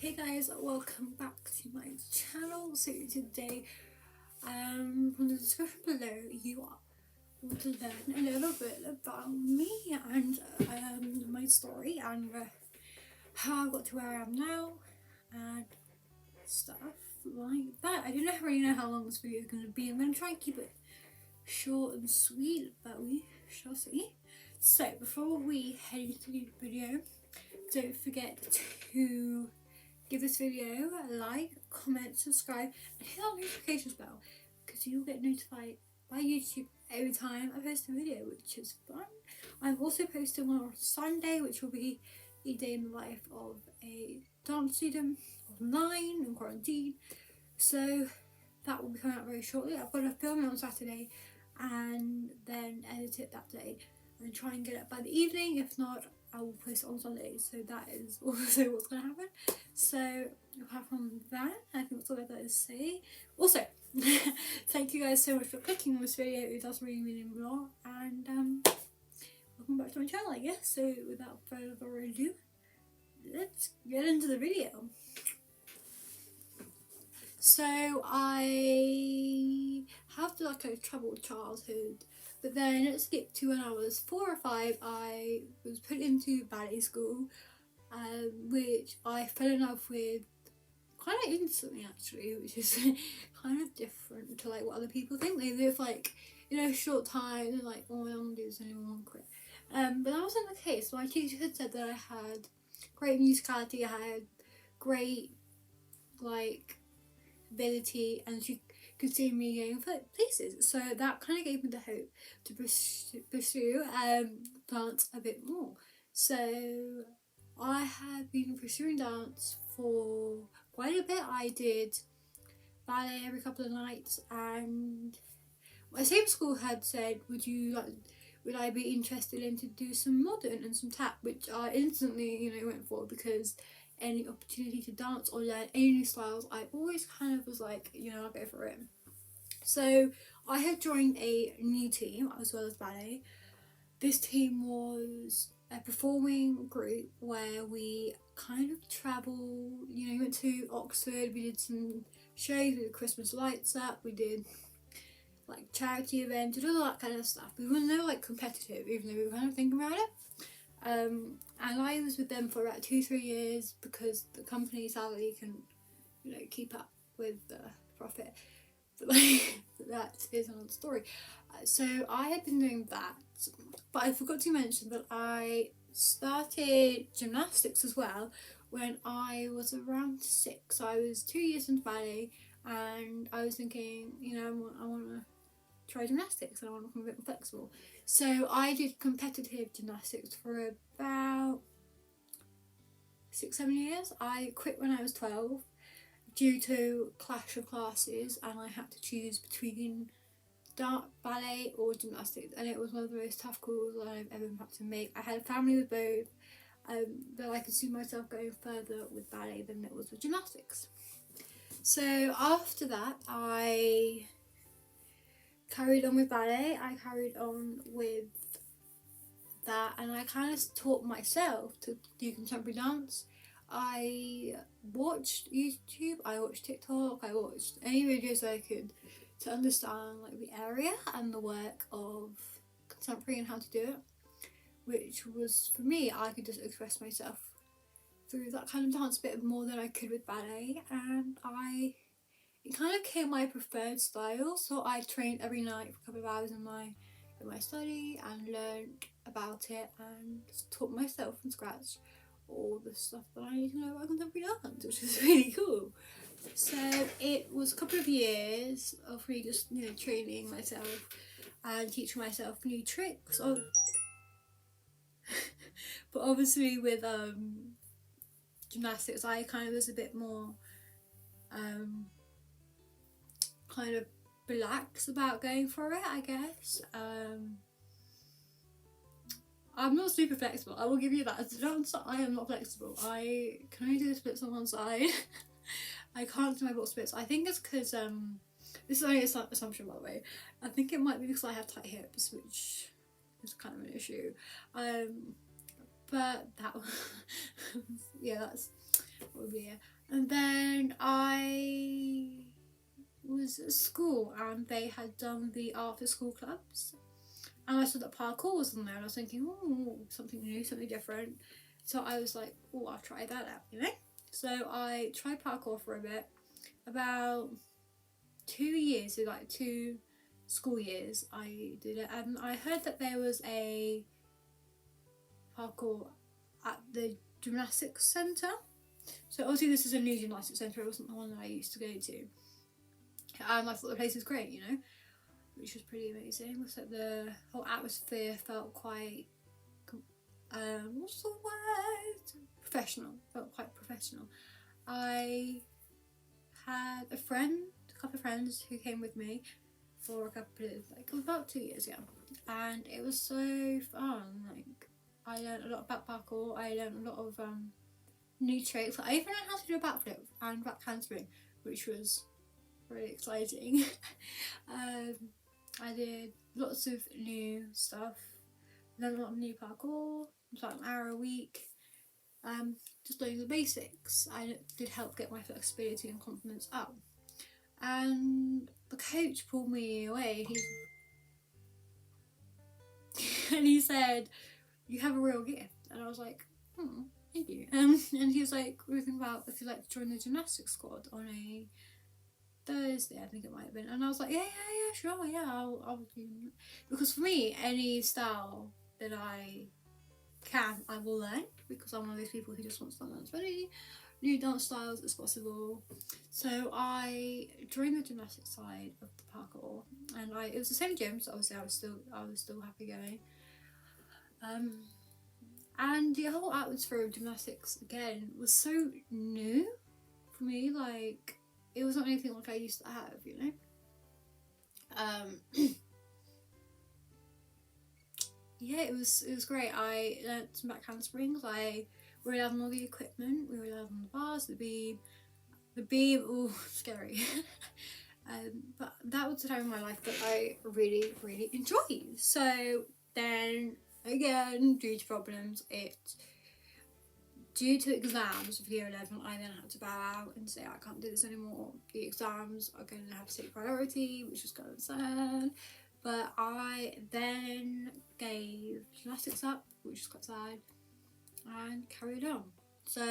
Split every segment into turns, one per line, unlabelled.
Hey guys, welcome back to my channel. So today, from the description below, you are going to learn a little bit about me and my story and how I got to where I am now and stuff like that. I don't really know how long this video is going to be. I'm going to try and keep it short and sweet, but we shall see. So before we head into the video, don't forget to give this video a like, comment, subscribe, and hit that notifications bell because you'll get notified by YouTube every time I post a video, which is fun. I'm also posting one on Sunday, which will be a day in the life of a dance student online in quarantine. So that will be coming out very shortly. I've got to film it on Saturday and then edit it that day and try and get it by the evening. If not, I will post it on Sunday. So that is also what's going to happen. So apart from that, I think that's all I've got to say. Also, thank you guys so much for clicking on this video. It does really mean a lot. And welcome back to my channel, I guess. So without further ado, let's get into the video. So I have like a troubled childhood, but then let's skip to when I was 4 or 5. I was put into ballet school, which I fell in love with kind of instantly actually, which is kind of different to like what other people think. They live like, a short time and like, oh, I don't want to do this anymore and quit. But that wasn't the case. My teacher had said that I had great musicality, I had great like ability, and she could see me going for places. So that kind of gave me the hope to pursue dance a bit more. So I have been pursuing dance for quite a bit. I did ballet every couple of nights, and my same school had said, would I be interested in to do some modern and some tap, which I instantly, went for, because any opportunity to dance or learn any new styles, I always kind of was like, I'll go for it. So I had joined a new team as well as ballet. This team was a performing group where we kind of travelled, we went to Oxford, we did some shows, we did Christmas lights up, we did like charity events, we did all that kind of stuff. We were never like competitive, even though we were kind of thinking about it. And I was with them for about 2-3 years because the company sadly couldn't, keep up with the profit. But like, that is another story. So I had been doing that, but I forgot to mention that I started gymnastics as well when I was around 6. So I was 2 years into ballet, and I was thinking, I want to try gymnastics and I want to become a bit more flexible. So I did competitive gymnastics for about 6-7 years. I quit when I was 12 due to clash of classes, and I had to choose between ballet or gymnastics, and it was one of the most tough calls I've ever had to make. I had a family with both, but I could see myself going further with ballet than it was with gymnastics. So after that, I carried on with ballet, I carried on with that, and I kind of taught myself to do contemporary dance. I watched YouTube, I watched TikTok, I watched any videos I could to understand like the area and the work of contemporary and how to do it, which was, for me, I could just express myself through that kind of dance a bit more than I could with ballet, and it kind of became my preferred style. So I trained every night for a couple of hours in my study and learned about it and taught myself from scratch all the stuff that I need to know about contemporary dance, which is really cool. So it was a couple of years of me just training myself and teaching myself new tricks. But obviously with gymnastics, I kind of was a bit more kind of relaxed about going for it, I guess. I'm not super flexible, I will give you that. As a dancer, I am not flexible. I can only do the splits on one side. I can't do my box splits. I think it's because, this is only an assumption by the way, I think it might be because I have tight hips, which is kind of an issue. But that, yeah, that's Probably, yeah. And then I was at school and they had done the after school clubs. And I saw that parkour was on there and I was thinking, oh, something new, something different. So I was like, oh, I'll try that out, you know? So I tried parkour for a bit. About 2 years, so like 2 school years, I did it. And I heard that there was a parkour at the gymnastics centre. So obviously this is a new gymnastics centre, it wasn't the one that I used to go to. And I thought the place was great, you know, which was pretty amazing. So the whole atmosphere felt quite, what's the word? Professional. Felt quite professional. I had a couple of friends who came with me for about 2 years ago, and it was so fun. Like, I learned a lot about parkour. I learned a lot of new tricks. I even learned how to do a backflip and back handspring, which was really exciting. I did lots of new stuff. Learned a lot of new parkour. It was like an hour a week. Just learning the basics. I did help get my flexibility and confidence up. And the coach pulled me away. And he said, "You have a real gift." And I was like, thank you. And he was like, we were thinking about if you'd like to join the gymnastics squad on a Thursday, I think it might have been. And I was like, yeah, sure, yeah, I'll do it. Because for me, any style that I will learn, because I'm one of those people who just wants to learn as many new dance styles as possible. So I joined the gymnastics side of the parkour, and it was the same gym, so obviously I was still happy going. And the whole atmosphere of gymnastics again was so new for me. Like, it was not anything like I used to have, you know. Yeah, it was great. I learnt some back handsprings. We were allowed on all the equipment. We were allowed on the bars, the beam. Oh, scary. But that was the time in my life that I really, really enjoyed. So then again, due to problems, due to exams of year 11, I then had to bow out and say I can't do this anymore. The exams are going to have to take priority, which was kind of sad. But I then gave gymnastics up, which is quite sad, and carried on. So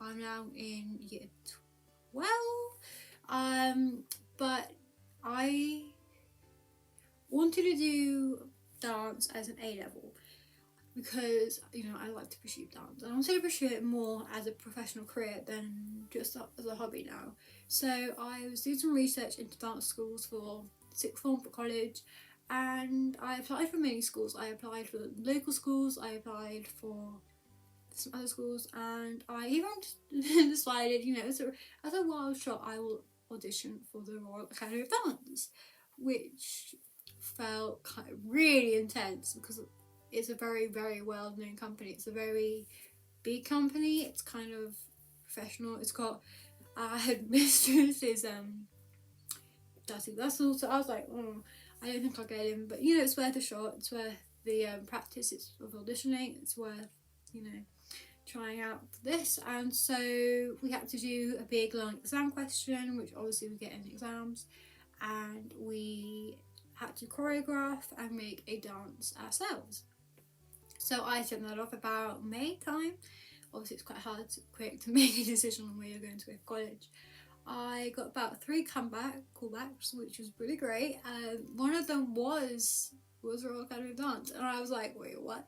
I'm now in year 12, but I wanted to do dance as an A-level because, you know, I like to pursue dance, and I wanted to pursue it more as a professional career than just as a hobby now. So I was doing some research into dance schools for sixth form for college, and I applied for many schools. I applied for local schools, I applied for some other schools, and I even decided, you know, as a wild shot, I will audition for the Royal Academy of Dance, which felt kind of really intense because it's a very, very well-known company. It's a very big company. It's kind of professional. It's got headmistress is Darcy Russell. So I was like, I don't think I'll get in, but you know, it's worth a shot. It's worth the practice. It's worth auditioning. It's worth, you know, trying out for this. And so we had to do a big long exam question, which obviously we get in exams, and we had to choreograph and make a dance ourselves. So I sent that off about May time. Obviously it's quite hard to make a decision on where you're going to go to college. I got about 3 callbacks, which was really great. One of them was Royal Academy of Dance, and I was like, wait, what?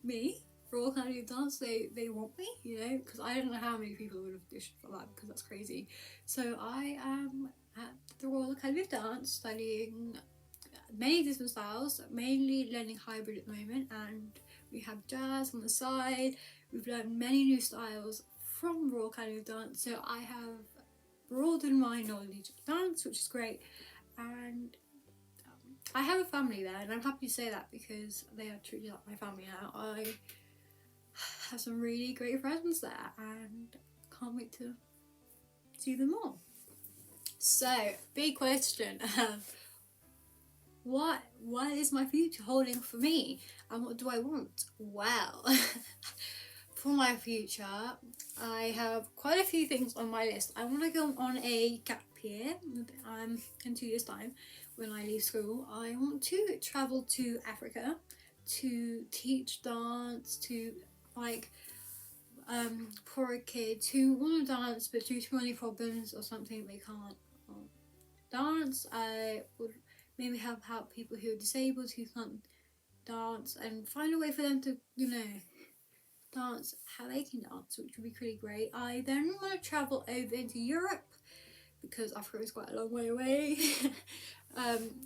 Me? Royal Academy of Dance? They want me, you know? Because I don't know how many people would have auditioned for that, because that's crazy. So I am at the Royal Academy of Dance studying many different styles, mainly learning hybrid at the moment, and we have jazz on the side. We've learned many new styles from Royal Academy of Dance, so I have broadened my knowledge of dance, which is great. And I have a family there, and I'm happy to say that because they are truly like my family now. I have some really great friends there, and can't wait to see them more. So, big question. What is my future holding for me, and what do I want? Well, for my future, I have quite a few things on my list. I want to go on a gap year in 2 years' time when I leave school. I want to travel to Africa to teach dance to like poor kids who want to dance but due to money problems or something they can't dance. I would maybe help out people who are disabled who can't dance and find a way for them to, you know, dance how they can dance, which would be pretty great. I then want to travel over into Europe because Africa is quite a long way away.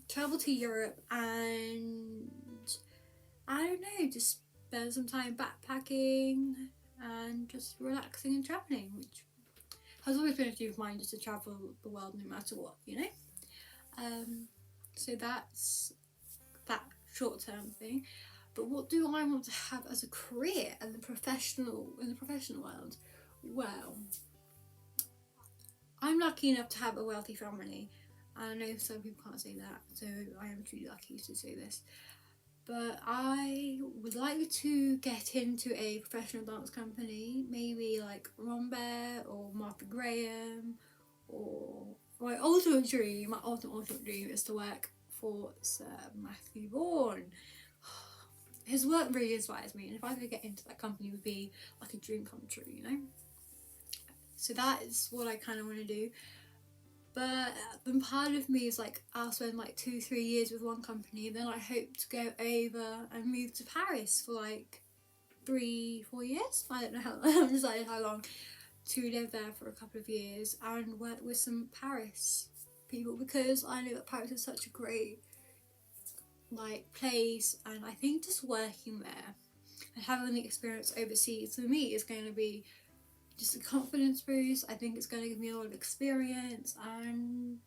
Travel to Europe and I don't know, just spend some time backpacking and just relaxing and travelling, which has always been a dream of mine, just to travel the world no matter what, you know. So that's that short-term thing. But what do I want to have as a career in the professional world? Well, I'm lucky enough to have a wealthy family. I know some people can't say that, so I am truly lucky to say this. But I would like to get into a professional dance company, maybe like Rambert or Martha Graham, or my ultimate dream is to work for Sir Matthew Bourne. His work really inspires me, and if I could get into that company, it would be like a dream come true, you know? So that is what I kind of want to do. But then part of me is like, I'll spend like 2-3 years with one company, then I hope to go over and move to Paris for like 3-4 years. I don't know how, I haven't decided how long, to live there for a couple of years and work with some Paris people, because I know that Paris is such a great like place, and I think just working there and having the experience overseas for me is going to be just a confidence boost. I think it's going to give me a lot of experience, and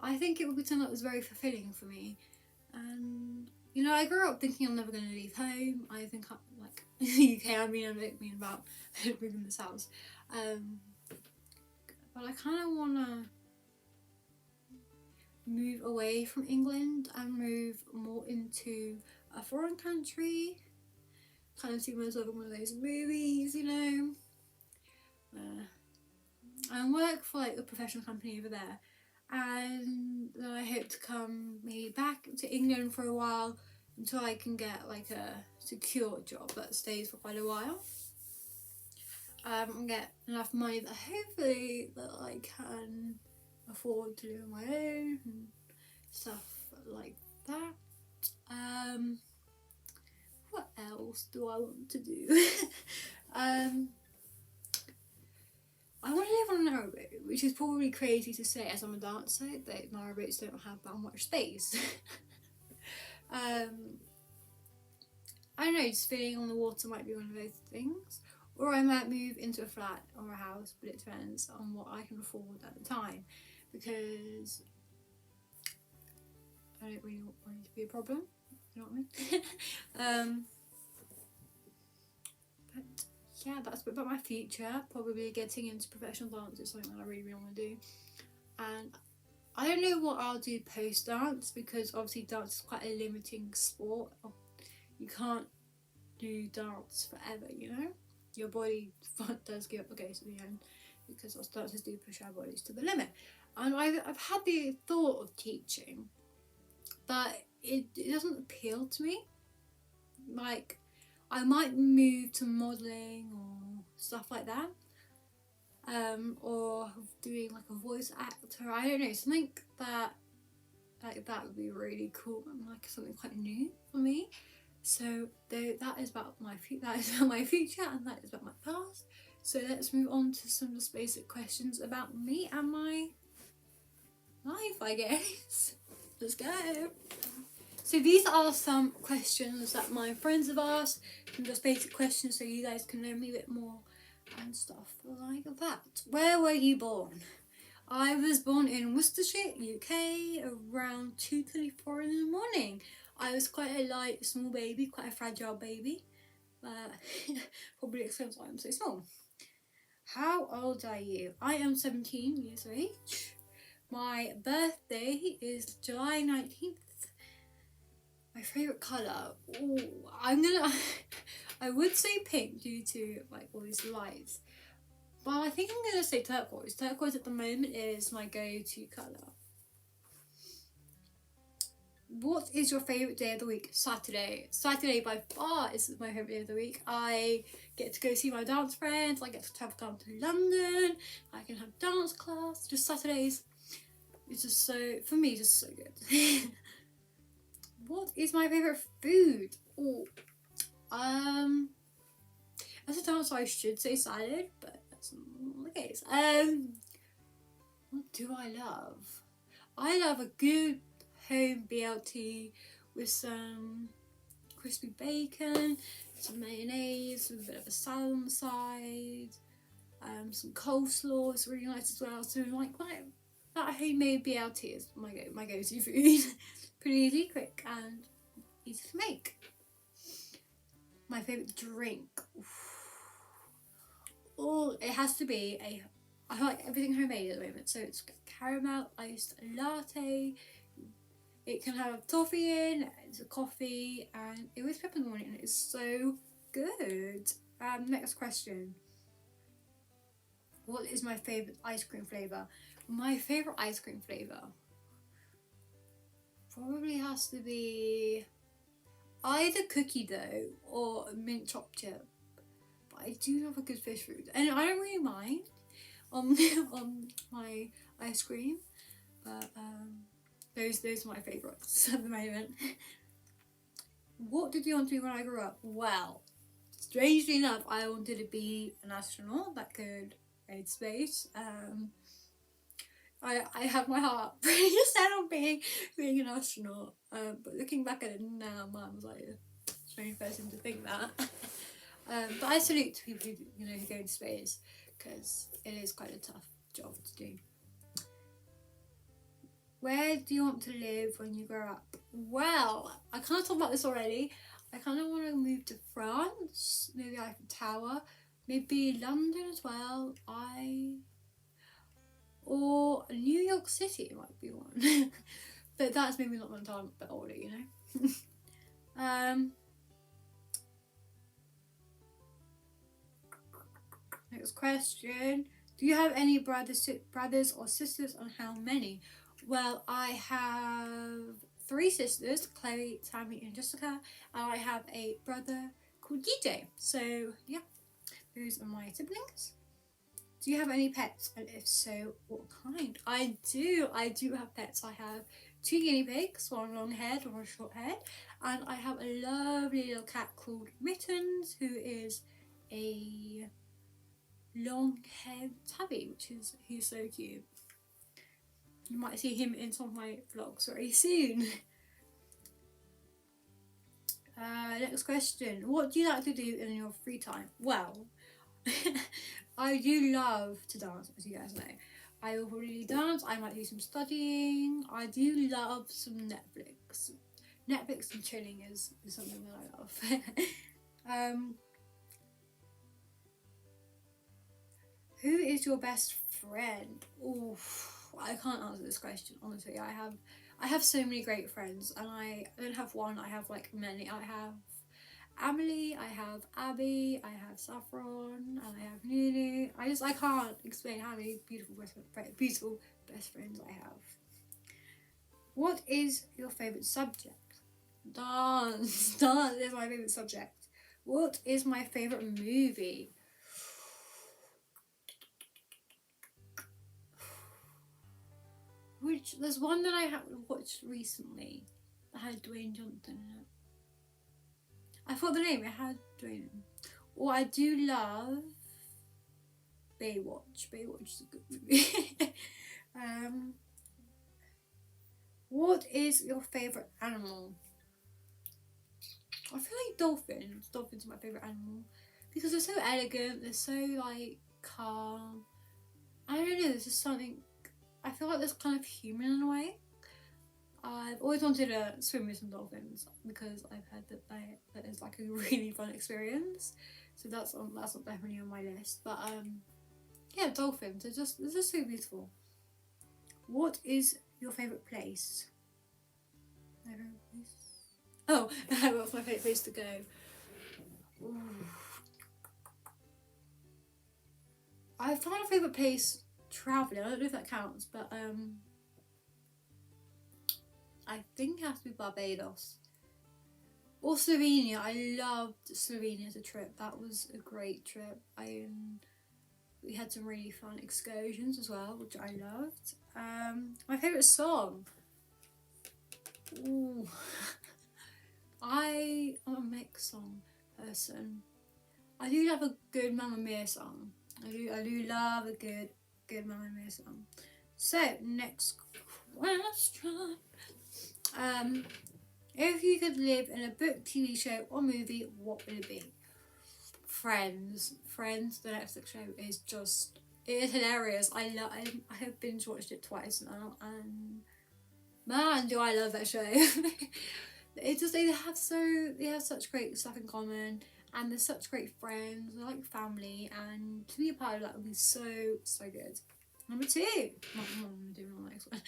I think it would be something that was very fulfilling for me. And you know, I grew up thinking I'm never going to leave home. I think I'm like in the UK, I don't mean about moving this house, but I kind of want to move away from England and move more into a foreign country, kind of see myself in one of those movies, you know, and work for like a professional company over there. And then I hope to come maybe back to England for a while until I can get like a secure job that stays for quite a while, and get enough money that hopefully that I can afford to live on my own and stuff like that. What else do I want to do? I want to live on a narrowboat, which is probably crazy to say as I'm a dancer, that narrowboats don't have that much space. I don't know, just feeling on the water might be one of those things. Or I might move into a flat or a house, but it depends on what I can afford at the time, because I don't really want it to be a problem, you know what I mean? But yeah, that's a bit about my future. Probably getting into professional dance is something that I really, really want to do. And I don't know what I'll do post dance, because obviously dance is quite a limiting sport. You can't do dance forever, you know? Your body does give up the ghost at the end, because us dancers do push our bodies to the limit. And I've had the thought of teaching, but it doesn't appeal to me. Like, I might move to modelling or stuff like that, or doing like a voice actor. I don't know, something that like that would be really cool and like something quite new for me. So that is about my future, and that is about my past. So let's move on to some just basic questions about me and my life, I guess. Let's go. So these are some questions that my friends have asked, and just basic questions so you guys can know me a bit more and stuff like that. Where were you born? I was born in Worcestershire, UK, around 2:24 in the morning. I was quite a light, small baby, quite a fragile baby. Probably explains why I'm so small. How old are you? I am 17 years of age. My birthday is July 19th. My favourite colour? Ooh, I'm gonna... I would say pink due to like all these lights. But I think I'm gonna say turquoise. Turquoise at the moment is my go-to colour. What is your favourite day of the week? Saturday. Saturday by far is my favourite day of the week. I get to go see my dance friends. I get to travel down to London. I can have dance class. Just Saturdays. It's just so, for me, just so good. What is my favourite food? Oh, as a dancer I should say salad, but that's not the case. What do I love? I love a good home BLT with some crispy bacon, some mayonnaise, with a bit of a salad on the side, some coleslaw is really nice as well. So like that homemade BLT is my go-to food. Pretty easy, quick, and easy to make. My favourite drink. Oh, it has to be I like everything homemade at the moment, so it's caramel iced latte. It can have toffee in, it's a coffee, and it was pepper in the morning, and it's so good. Next question. What is my favourite ice cream flavour? My favourite ice cream flavour probably has to be either cookie dough or mint chocolate chip. But I do love a good fish food, and I don't really mind on my ice cream, but those are my favourites at the moment. What did you want to be when I grew up? Well, strangely enough, I wanted to be an astronaut that could go to space. I have my heart pretty set on being an astronaut. But looking back at it now, Mum was like a strange person to think that. But I salute to people who go into space, because it is quite a tough job to do. Where do you want to live when you grow up? Well, I kind of talked about this already. I kind of want to move to France, maybe Eiffel Tower, maybe London as well. Or New York City might be one. But that's maybe not when I'm a bit older, you know. Next question. Do you have any brothers or sisters, and how many? Well, I have 3 sisters, Chloe, Tammy and Jessica, and I have a brother called DJ. So yeah, those are my siblings. Do you have any pets, and if so, what kind? I do have pets. I have 2 guinea pigs, one long head, one short head, and I have a lovely little cat called Mittens, who is a long-haired tabby, he's so cute. You might see him in some of my vlogs very soon. Next question. What do you like to do in your free time? Well, I do love to dance, as you guys know. I will probably dance, I might do some studying. I do love some Netflix. Netflix and chilling is something that I love. Who is your best friend? Oof. I can't answer this question, honestly. I have so many great friends, and I don't have one, I have like many. I have Emily, I have Abby, I have Saffron, and I have Nunu. I can't explain how many beautiful best friends I have. What is your favourite subject? Dance. Dance is my favourite subject. What is my favourite movie? There's one that I have watched recently that had Dwayne Johnson in it. I forgot the name, it had Dwayne. Or I do love Baywatch. Baywatch is a good movie. What is your favourite animal? I feel like dolphins. Dolphins are my favourite animal, because they're so elegant, they're so like calm. I don't know, there's just something, I feel like they're kind of human in a way. I've always wanted to swim with some dolphins, because I've heard that is like a really fun experience. So that's not definitely on my list. But yeah, dolphins, they're just so beautiful. What is your favourite place? My favourite place? Oh, what's my favourite place to go? Ooh. I found a favourite place travelling. I don't know if that counts, but I think it has to be Barbados. Or Slovenia. I loved Slovenia as a trip. That was a great trip. We had some really fun excursions as well, which I loved. My favourite song. Ooh. I'm a mixed song person. I do love a good Mamma Mia song. I do love a good Mamma Mia song. So next question. If you could live in a book, TV show, or movie, what would it be? Friends. Friends, the Netflix show is just, it is hilarious. I have binge watched it twice now, and man, do I love that show. It's just they have such great stuff in common, and they're such great friends. They're like family, and to be a part of that would be so good. Number 2. I'm doing the next one.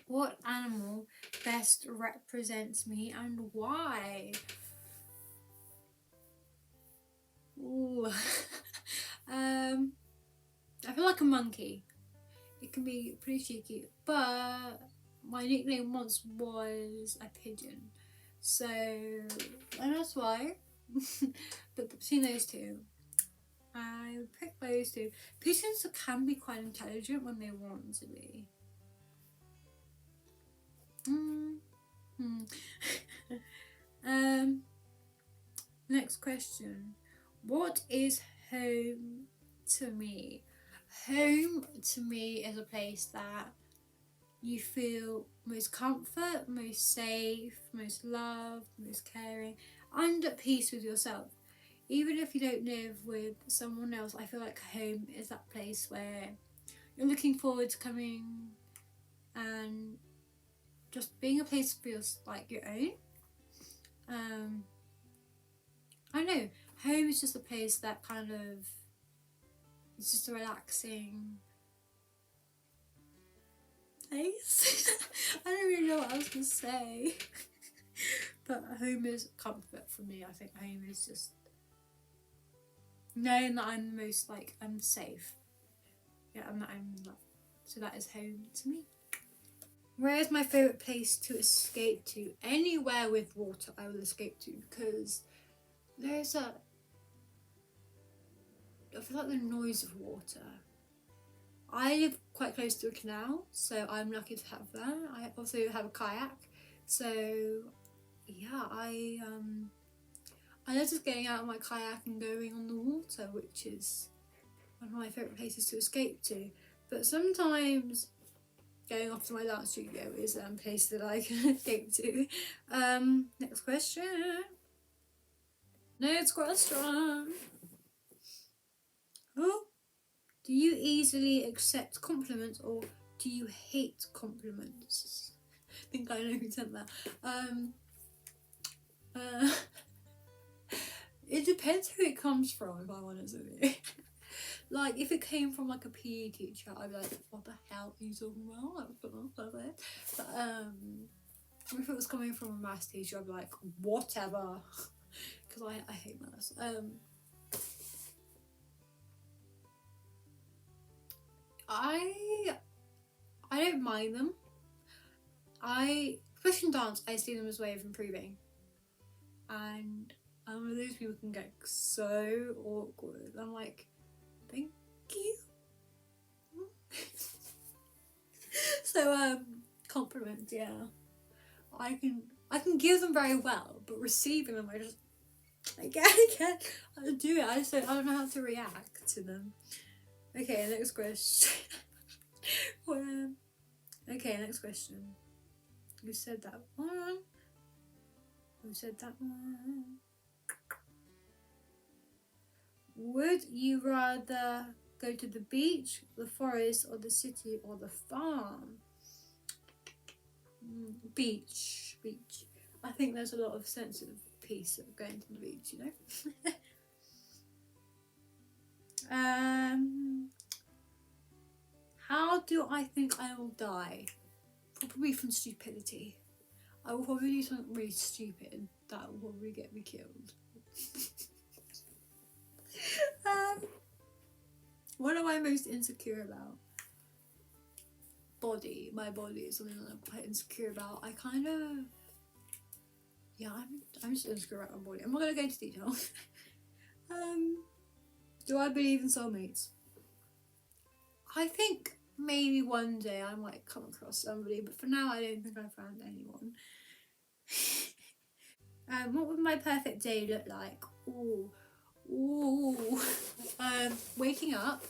What animal best represents me and why? Ooh. I feel like a monkey. It can be pretty cheeky, but my nickname once was a pigeon, so and that's why. But between those two, I would pick those two. Pigeons can be quite intelligent when they want to be. Next question. What is home to me? Home to me is a place that you feel most comfort, most safe, most loved, most caring, and at peace with yourself. Even if you don't live with someone else, I feel like home is that place where you're looking forward to coming and just being a place that feels like your own. I don't know, home is just a place that kind of, it's just a relaxing place. I don't really know what else to say. But home is comfort for me. I think home is just knowing that I'm the most, like, I'm safe. Yeah, and that I'm loved. So that is home to me. Where is my favourite place to escape to? Anywhere with water I will escape to, because there's I feel like the noise of water. I live quite close to a canal, so I'm lucky to have that. I also have a kayak, so yeah, I love just getting out of my kayak and going on the water, which is one of my favourite places to escape to. But sometimes going off to my dance studio is a place that I can escape to. Next question. Next question. Oh, do you easily accept compliments, or do you hate compliments? I think I know who sent that. It depends who it comes from, if I'm honest with you. Like, if it came from like a PE teacher, I'd be like, what the hell are you talking about? But if it was coming from a maths teacher, I'd be like, whatever. Because I hate maths. I don't mind them. Especially in dance, I see them as a way of improving. And I'm one of those people who can get so awkward. I'm like, thank you. So compliments, yeah. I can give them very well, but receiving them, I can't do it. I don't know how to react to them. Okay, next question. Okay, next question. You said that one. Would you rather go to the beach, the forest, or the city, or the farm? Beach. I think there's a lot of sense of peace of going to the beach, you know? How do I think I will die? Probably from stupidity. I will probably do something really stupid that will probably get me killed. What am I most insecure about? Body. My body is something that I'm quite insecure about. I kind of, yeah, I'm just insecure about my body. I'm not gonna go into detail. Do I believe in soulmates? I think maybe one day I might come across somebody, but for now I don't think I've found anyone. What would my perfect day look like? Waking up.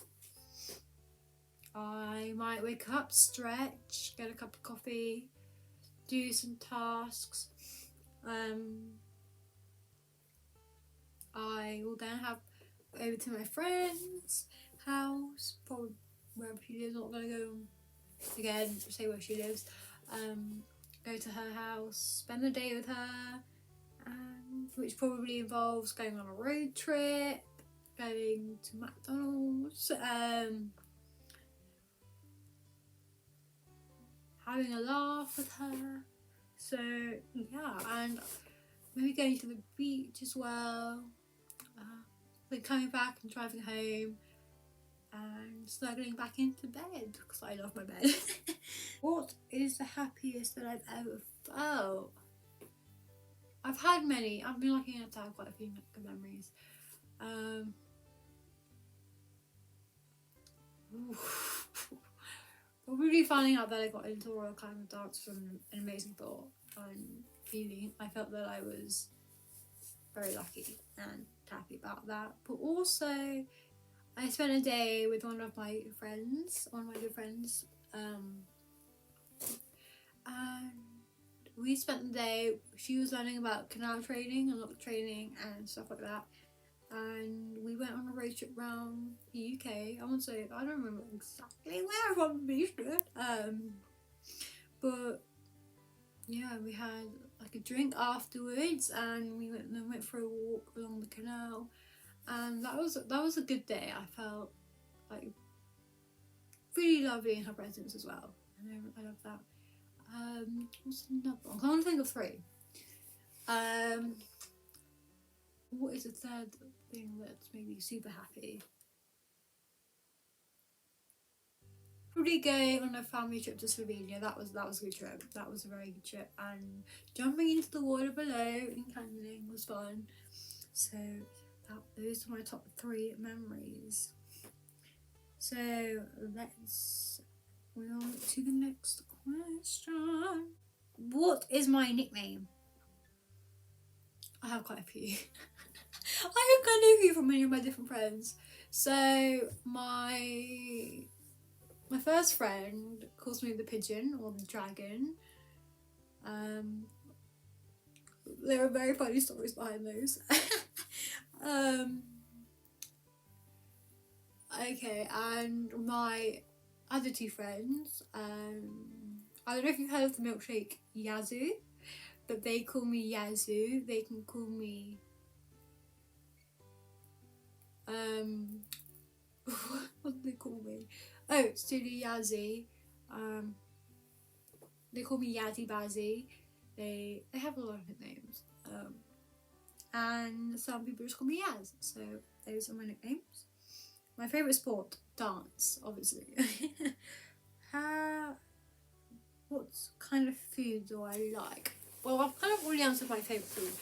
I might wake up, stretch, get a cup of coffee, do some tasks. I will then have over to my friend's house, probably wherever she lives. I'm not gonna go again, say where she lives. Go to her house, spend the day with her, which probably involves going on a road trip, going to McDonald's, having a laugh with her. So yeah, and maybe going to the beach as well. Then coming back and driving home and snuggling back into bed because I love my bed. What is the happiest that I've ever felt? I've had many. I've been lucky enough to have quite a few good memories. Probably finding out that I got into Royal Climbing Dance was an amazing thought and feeling. I felt that I was very lucky and happy about that. But also, I spent a day with one of my good friends, and we spent the day. She was learning about canal training and lock training and stuff like that. And we went on a road trip around the UK. I won't say, I don't remember exactly where, if I'm being but yeah, we had like a drink afterwards, and we went for a walk along the canal, and that was a good day. I felt like really lovely in her presence as well, and I love that. What's another one? I can't think of three. What is the third thing that's made me super happy? Probably going on a family trip to Slovenia. That was a good trip. That was a very good trip, and jumping into the water below and canyoning was fun. So those are my top 3 memories. So let's move on to the next question. What is my nickname? I have quite a few. I have quite a few from many of my different friends. So my first friend calls me the pigeon or the dragon. There are very funny stories behind those. Okay, and my other 2 friends, I don't know if you've heard of the milkshake Yazoo, but they call me Yazoo. They can call me what do they call me? Oh, Studi Yazzie. They call me Yazzie Bazzy. They have a lot of nicknames. And some people just call me Yaz. So those are my nicknames. My favourite sport, dance, obviously. What kind of food do I like? Well, I've kind of already answered my favourite food,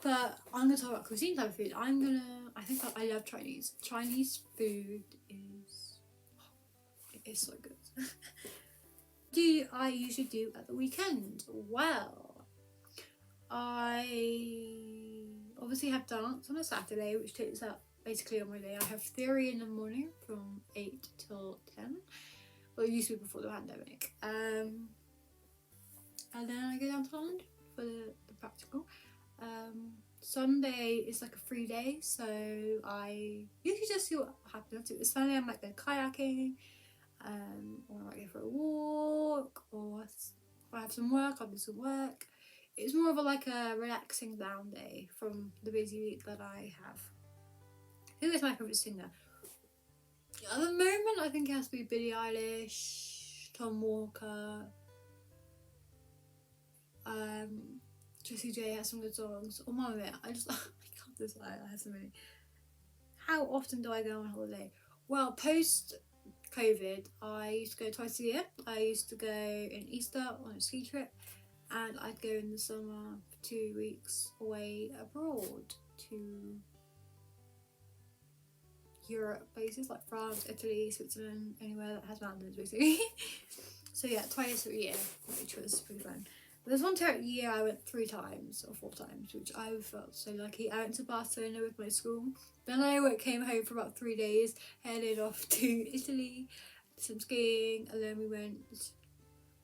but I'm going to talk about cuisine type of food. I think I love Chinese. Chinese food is so good. Do I usually do at the weekend? Well, I obviously have dance on a Saturday, which takes up basically on my day. I have theory in the morning from 8 till 10. Well, it used to be before the pandemic. And then I go down to London for the practical. Sunday is like a free day, so I usually just see what happens. This Sunday I might go kayaking, or I might go for a walk, or if I have some work, I'll do some work. It's more of a relaxing down day from the busy week that I have. Who is my favourite singer? At the moment, I think it has to be Billie Eilish, Tom Walker. Jessie J has some good songs. Oh my god, I just I can't decide. I have so many. How often do I go on holiday? Well, post COVID, I used to go twice a year. I used to go in Easter on a ski trip, and I'd go in the summer for 2 weeks away abroad to Europe, places like France, Italy, Switzerland, anywhere that has mountains basically. So yeah, twice a year, which was pretty fun. There's one year I went 3 times or 4 times, which I felt so lucky. I went to Barcelona with my school. Then I came home for about 3 days, headed off to Italy, did some skiing, and then we went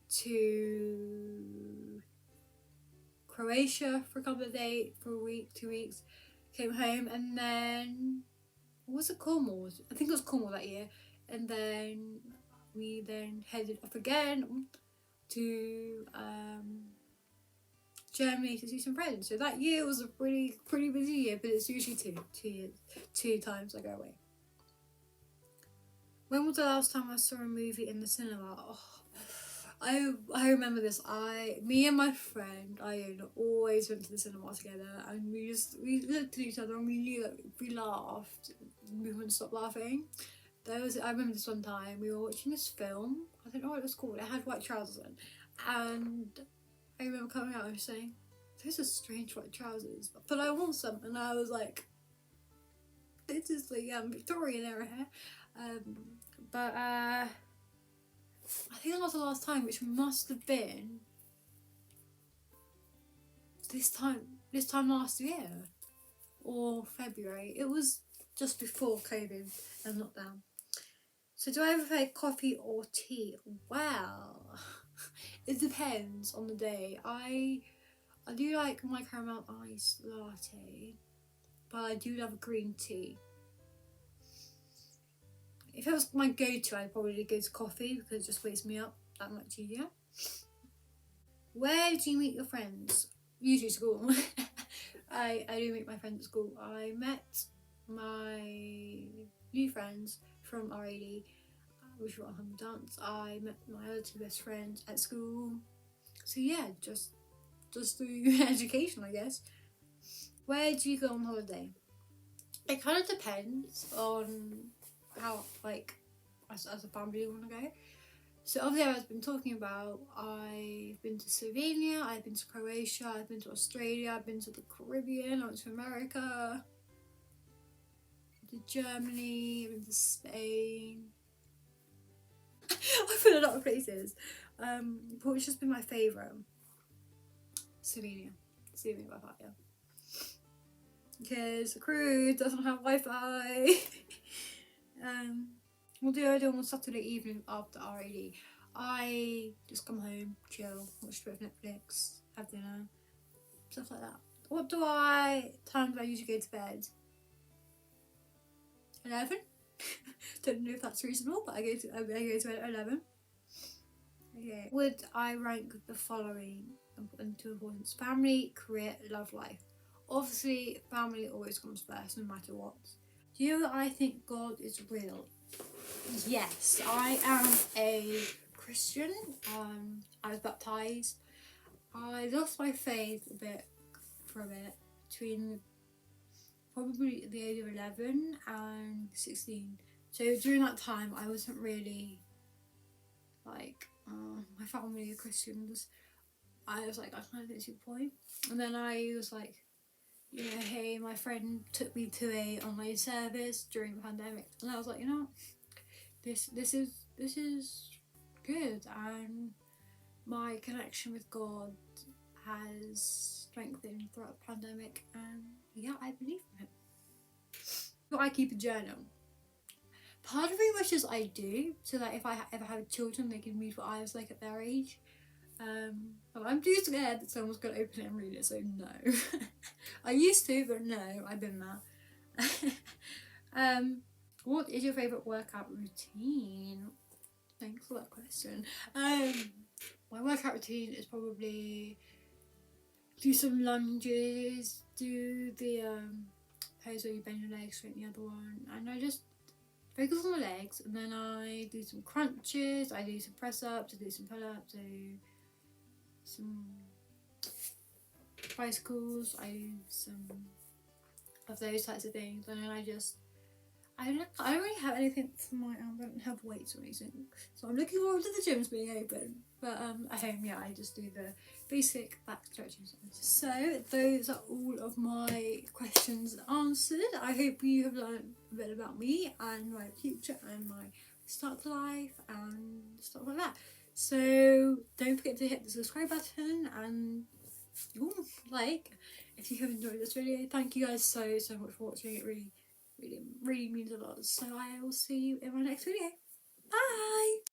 to Croatia for a couple of days, for a week, 2 weeks. Came home, and then was it Cornwall? I think it was Cornwall that year. And then we then headed off again to Germany to see some friends. So that year was a pretty busy year, but it's usually 2 times I go away. When was the last time I saw a movie in the cinema? Oh, I remember this. Me and my friend Ione always went to the cinema together, and we looked at each other and we knew that if we laughed, we wouldn't stop laughing. I remember this one time we were watching this film. I don't know what it was called. It had white trousers in, and I remember coming out and saying, "Those are strange white trousers, but I want some." And I was like, "This is the Victorian era hair." But I think that was the last time, which must have been this time last year or February. It was just before COVID and lockdown. So do I prefer coffee or tea? Well, it depends on the day. I do like my caramel iced latte, but I do love green tea. If it was my go-to, I'd probably go to coffee because it just wakes me up that much easier. Where do you meet your friends? Usually school. I do meet my friends at school. I met my new friends from RAD, which were on Humble Dance. I met my other 2 best friends at school. So yeah, just through education, I guess. Where do you go on holiday? It kind of depends on how, as a family you want to go. So obviously I've been talking about, I've been to Slovenia, I've been to Croatia, I've been to Australia, I've been to the Caribbean, I went to America, to Germany, I've been to Spain. I've been a lot of places, but which has been my favourite? Slovenia by far, yeah. Because the cruise doesn't have Wi-Fi. What do I do on Saturday evening after RAD? I just come home, chill, watch a bit of Netflix, have dinner, stuff like that. Times do I usually go to bed? 11? Don't know if that's reasonable, but I go to bed at 11. Okay. Would I rank the following into importance? Family, career, love life. Obviously, family always comes first, no matter what. Do I think God is real? Yes, I am a Christian. I was baptised. I lost my faith for a bit between probably the age of 11 and 16. So during that time, I wasn't really my family are Christians. I was like, I kind of don't see the point. And then I was like, hey, my friend took me to a online service during the pandemic, and I was like, this is good, and my connection with God has strengthened throughout the pandemic, and yeah, I believe in it. Do I keep a journal? Part of me wishes I do, so that if I ever have children, they can read what I was like at their age. But I'm too scared that someone's going to open it and read it, so no. I used to, but no, I've been there. What is your favourite workout routine? Thanks for that question. My workout routine is probably do some lunges, do the pose where you bend your legs, straighten the other one, and I just focus on the legs, and then I do some crunches, I do some press ups, I do some pull ups, I do some bicycles, I do some of those types of things, and then I don't really have anything for my I don't have weights or anything, so I'm looking forward to the gyms being open. But at home, yeah, I just do the basic back stretches. So those are all of my questions answered. I hope you have learned a bit about me and my future and my start to life and stuff like that. So don't forget to hit the subscribe button and like if you have enjoyed this video. Thank you guys so much for watching. It really means a lot. So I will see you in my next video. Bye!